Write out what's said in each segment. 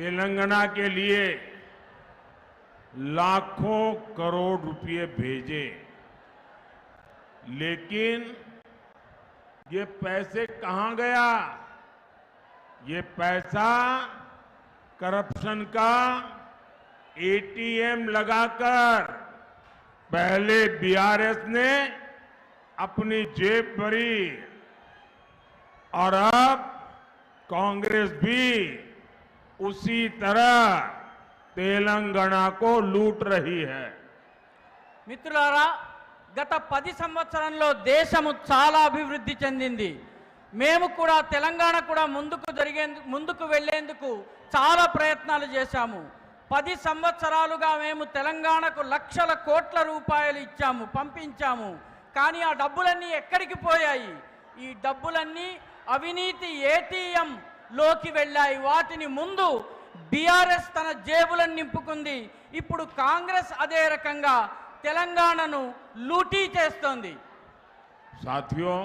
तेलंगाना के लिए लाखों करोड़ रुपए भेजे, लेकिन ये पैसे कहां गया? ये पैसा करप्शन का एटीएम लगाकर पहले बीआरएस ने अपनी जेब भरी और अब कांग्रेस भी उसी तरह तेलंगाना को लूट रही है। మిత్రులారా, గత 10 సంవత్సరాల్లో దేశము చాలా అభివృద్ధి చెందింది. మేము కూడా తెలంగాణ కూడా ముందుకు వెళ్లేందుకు చాలా ప్రయత్నాలు చేశాము. 10 సంవత్సరాలుగా మేము తెలంగాణకు లక్షల కోట్ల రూపాయలు ఇచ్చాము, పంపించాము. కానీ ఆ డబ్బులన్నీ ఎక్కడికి పోయాయి? ఈ డబ్బులన్నీ అవినీతి ఏటీఎం లోకి వెళ్ళాయి. వాటిని ముందు బీఆర్ఎస్ తన జేబులను నింపుకుంది. ఇప్పుడు కాంగ్రెస్ అదే రకంగా తెలంగాణను లూటీ చేస్తోంది. साथियों,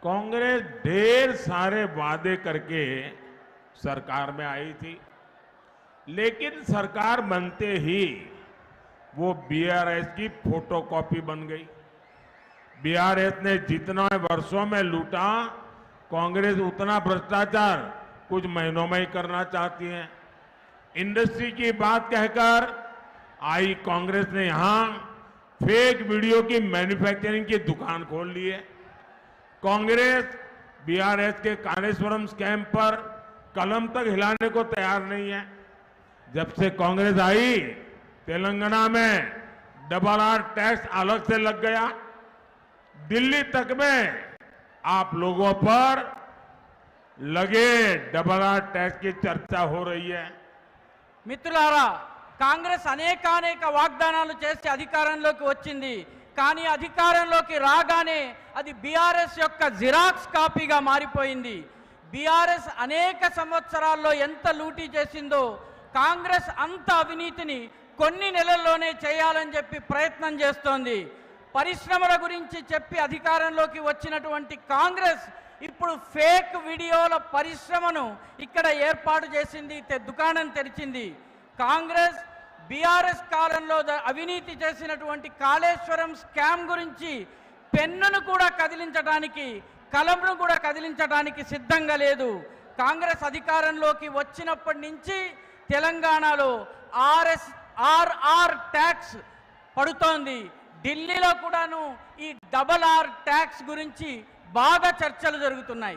कांग्रेस ढेर सारे वादे करके सरकार में आई थी, लेकिन सरकार बनते ही वो बीआरएस की फोटोकॉपी बन गई। बीआरएस ने जितना वर्षों में लूटा, कांग्रेस उतना भ्रष्टाचार कुछ महीनों में ही करना चाहती है। इंडस्ट्री की बात कहकर आई कांग्रेस ने यहां फेक वीडियो की मैन्युफैक्चरिंग की दुकान खोल ली है। कांग्रेस बीआरएस के कालेश्वरम स्कैम पर कलम तक हिलाने को तैयार नहीं है। जब से कांग्रेस आई, तेलंगाना में डबल आर टैक्स अलग से लग गया। दिल्ली तक में आप लोगों पर लगे डबल आर टैक्स की चर्चा हो रही है। మిత్రులారా, కాంగ్రెస్ అనేక వాగ్దానాలు చేసి అధికారంలోకి వచ్చింది. కానీ అధికారంలోకి రాగానే అది బీఆర్ఎస్ యొక్క జిరాక్స్ కాపీగా మారిపోయింది. బీఆర్ఎస్ అనేక సంవత్సరాల్లో ఎంత లూటీ చేసిందో కాంగ్రెస్ అంత అవినీతిని కొన్ని నెలల్లోనే చేయాలని చెప్పి ప్రయత్నం చేస్తోంది. పరిశ్రమల గురించి చెప్పి అధికారంలోకి వచ్చినటువంటి కాంగ్రెస్ ఇప్పుడు ఫేక్ వీడియోల పరిశ్రమను ఇక్కడ ఏర్పాటు చేసింది, దుకాణం తెరిచింది. కాంగ్రెస్ బీఆర్ఎస్ కాలంలో అవినీతి చేసినటువంటి కాళేశ్వరం స్కామ్ గురించి పెన్నును కూడా కదిలించడానికి, కలంను కూడా కదిలించడానికి సిద్ధంగా లేదు. కాంగ్రెస్ అధికారంలోకి వచ్చినప్పటి నుంచి తెలంగాణలో ఆర్ఆర్ ట్యాక్స్ పడుతోంది. ఢిల్లీలో కూడాను ఈ డబల్ ఆర్ ట్యాక్స్ గురించి బాగా చర్చలు జరుగుతున్నాయి.